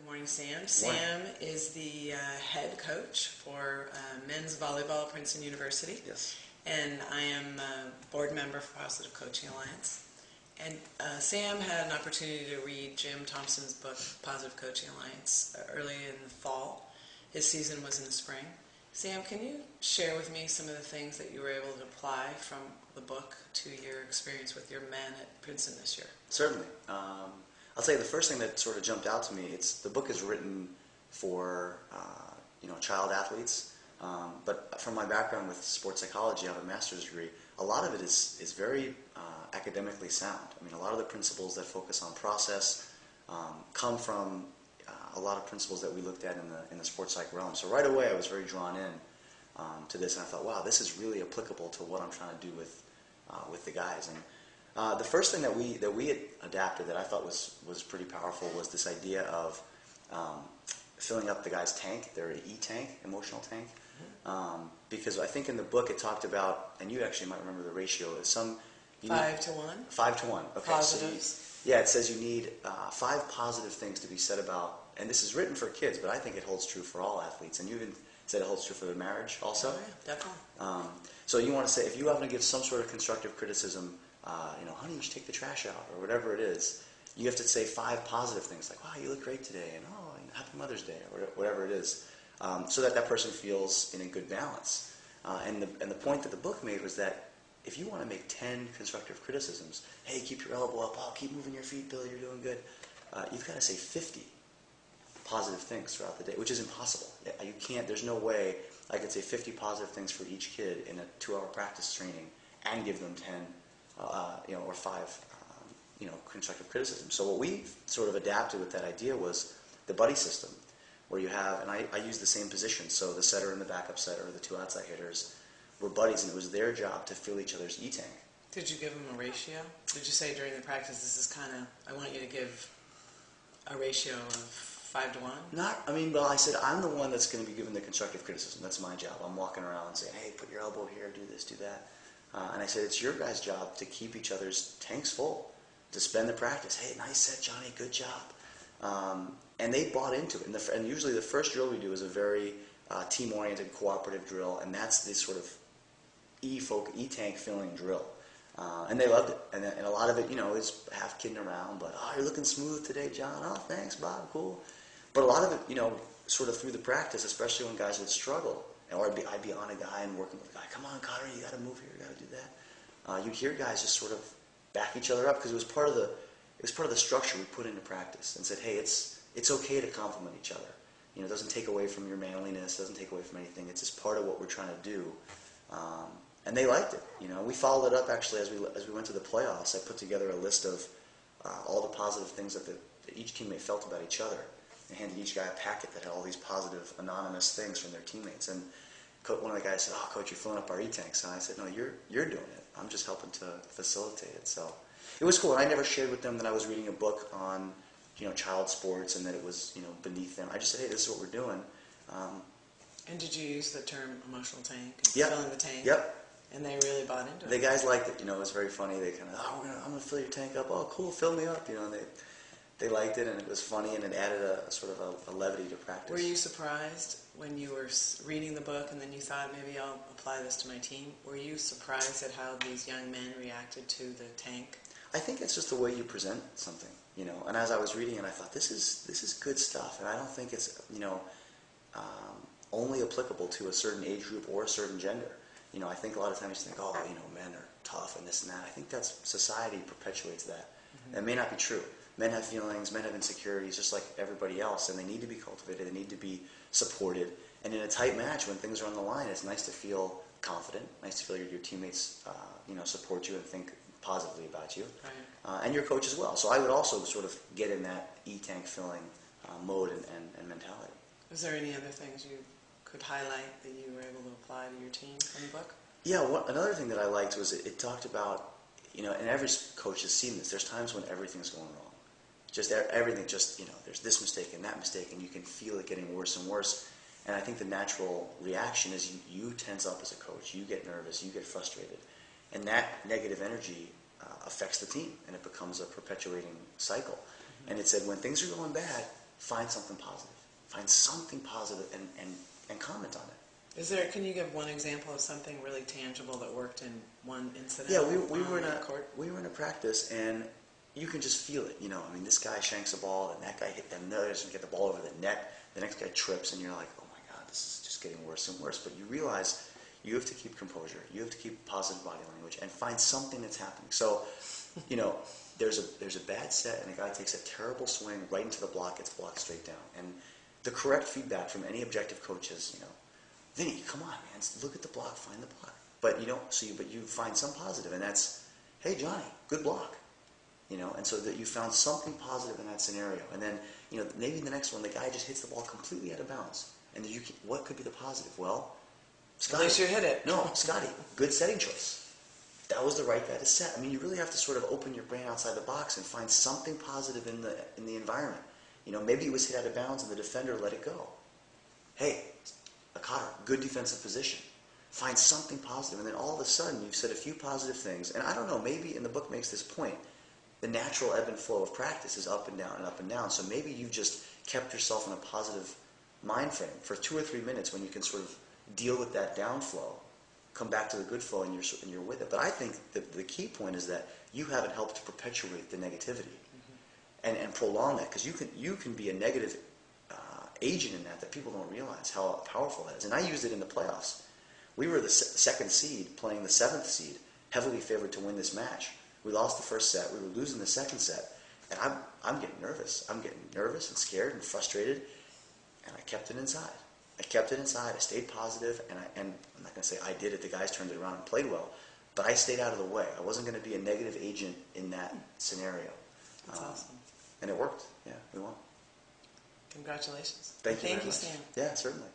Good morning, Sam. Morning. Sam is the head coach for men's volleyball at Princeton University. Yes. And I am a board member for Positive Coaching Alliance. And Sam had an opportunity to read Jim Thompson's book, Positive Coaching Alliance, early in the fall. His season was in the spring. Sam, can you share with me some of the things that you were able to apply from the book to your experience with your men at Princeton this year? Certainly. I'll tell you the first thing that sort of jumped out to me. The book is written for child athletes, but from my background with sports psychology, I have a master's degree. A lot of it is very academically sound. I mean, a lot of the principles that focus on process come from a lot of principles that we looked at in the sports psych realm. So right away, I was very drawn in to this, and I thought, wow, this is really applicable to what I'm trying to do with the guys. And the first thing that we had adapted that I thought was pretty powerful was this idea of filling up the guy's tank, their E-tank, emotional tank. Because I think in the book it talked about, and you actually might remember the ratio, is 5 to 1? 5 to 1. Okay. Positives. So it says you need 5 positive things to be said about, and this is written for kids, but I think it holds true for all athletes. And you even said it holds true for the marriage also. Oh, yeah, definitely. So you want to say, if you happen to give some sort of constructive criticism, honey, you should take the trash out, or whatever it is, you have to say 5 positive things, like, wow, you look great today, and happy Mother's Day, or whatever it is, so that person feels in a good balance. And the point that the book made was that if you want to make 10 constructive criticisms, hey, keep your elbow up, oh, keep moving your feet, Bill, you're doing good, you've got to say 50 positive things throughout the day, which is impossible. You can't, there's no way I could say 50 positive things for each kid in a 2-hour practice training and give them 10 or 5 constructive criticism. So what we sort of adapted with that idea was the buddy system, where you have, and I use the same position, so the setter and the backup setter, the 2 outside hitters, were buddies, and it was their job to fill each other's E-tank. Did you give them a ratio? Did you say during the practice, this is kind of, I want you to give a ratio of 5 to 1? Well, I said, I'm the one that's going to be given the constructive criticism. That's my job. I'm walking around saying, hey, put your elbow here, do this, do that. And I said, it's your guys' job to keep each other's tanks full, to spend the practice. Hey, nice set, Johnny, good job. And they bought into it. And usually the first drill we do is a very team-oriented, cooperative drill, and that's this sort of E-tank filling drill. And they loved it. And a lot of it, is half kidding around, but, oh, you're looking smooth today, John. Oh, thanks, Bob, cool. But a lot of it, sort of through the practice, especially when guys would struggle, or I'd be on a guy and working with a guy, come on, Cotter, you got to move here, you got to do that. You'd hear guys just sort of back each other up, because it was part of the structure we put into practice, and said, hey, it's okay to compliment each other. It doesn't take away from your manliness, doesn't take away from anything. It's just part of what we're trying to do. And they liked it. We followed it up actually as we went to the playoffs. I put together a list of all the positive things that each teammate felt about each other, and handed each guy a packet that had all these positive anonymous things from their teammates. And one of the guys said, "Oh, coach, you're filling up our E-tanks." And I said, "No, you're doing it. I'm just helping to facilitate it." So it was cool. And I never shared with them that I was reading a book on child sports and that it was beneath them. I just said, "Hey, this is what we're doing." And did you use the term emotional tank? Yep. Filling the tank? Yep. And they really bought into it? The guys liked it. It was very funny. They kind of, I'm going to fill your tank up. Oh, cool, fill me up. And they liked it, and it was funny, and it added a sort of a levity to practice. Were you surprised when you were reading the book and then you thought, maybe I'll apply this to my team? Were you surprised at how these young men reacted to the tank? I think it's just the way you present something, And as I was reading it, I thought, this is good stuff, and I don't think it's, only applicable to a certain age group or a certain gender. I think a lot of times you think, men are tough and this and that. I think society perpetuates that. Mm-hmm. That may not be true. Men have feelings, men have insecurities, just like everybody else, and they need to be cultivated, they need to be supported. And in a tight match, when things are on the line, it's nice to feel confident, nice to feel your teammates, support you and think positively about you, right. And your coach as well. So I would also sort of get in that E-tank filling mode and mentality. Was there any other things you could highlight that you were able to apply to your team in the book? Yeah, another thing that I liked was it talked about, and every coach has seen this, there's times when everything's going wrong. Just everything, there's this mistake and that mistake, and you can feel it getting worse and worse. And I think the natural reaction is you tense up as a coach, you get nervous, you get frustrated. And that negative energy affects the team, and it becomes a perpetuating cycle. Mm-hmm. And it said when things are going bad, find something positive. Find something positive and comment on it. Can you give one example of something really tangible that worked in one incident? Yeah, we were in a practice, and you can just feel it. I mean, this guy shanks a ball, and that guy hit them. Another doesn't get the ball over the net. The next guy trips, and you're like, oh my God, this is just getting worse and worse. But you realize you have to keep composure. You have to keep positive body language and find something that's happening. So, there's a bad set, and a guy takes a terrible swing right into the block, gets blocked straight down. And the correct feedback from any objective coach is, Vinny, come on, man, look at the block, find the block. But you don't see, but you find some positive, and that's, hey, Johnny, good block. And so that you found something positive in that scenario. And then, maybe the next one, the guy just hits the ball completely out of bounds. And then what could be the positive? Well, Scotty. At least you hit it. No, Scotty, good setting choice. That was the right guy to set. I mean, you really have to sort of open your brain outside the box and find something positive in the environment. Maybe it was hit out of bounds and the defender let it go. Hey, Akata, good defensive position. Find something positive, and then all of a sudden you've said a few positive things. And I don't know, maybe in the book makes this point. The natural ebb and flow of practice is up and down and up and down. So maybe you've just kept yourself in a positive mind frame for 2 or 3 minutes when you can sort of deal with that downflow, come back to the good flow, and you're with it. But I think the key point is that you haven't helped to perpetuate the negativity and prolong that, because you can be a negative agent in that people don't realize how powerful that is. And I used it in the playoffs. We were the second seed playing the 7th seed, heavily favored to win this match. We lost the first set. We were losing the second set. And I'm getting nervous. I'm getting nervous and scared and frustrated. And I kept it inside. I stayed positive. And I'm not going to say I did it. The guys turned it around and played well. But I stayed out of the way. I wasn't going to be a negative agent in that scenario. That's awesome. And it worked. Yeah, we won. Congratulations. Thank you very much. Sam. Yeah, certainly.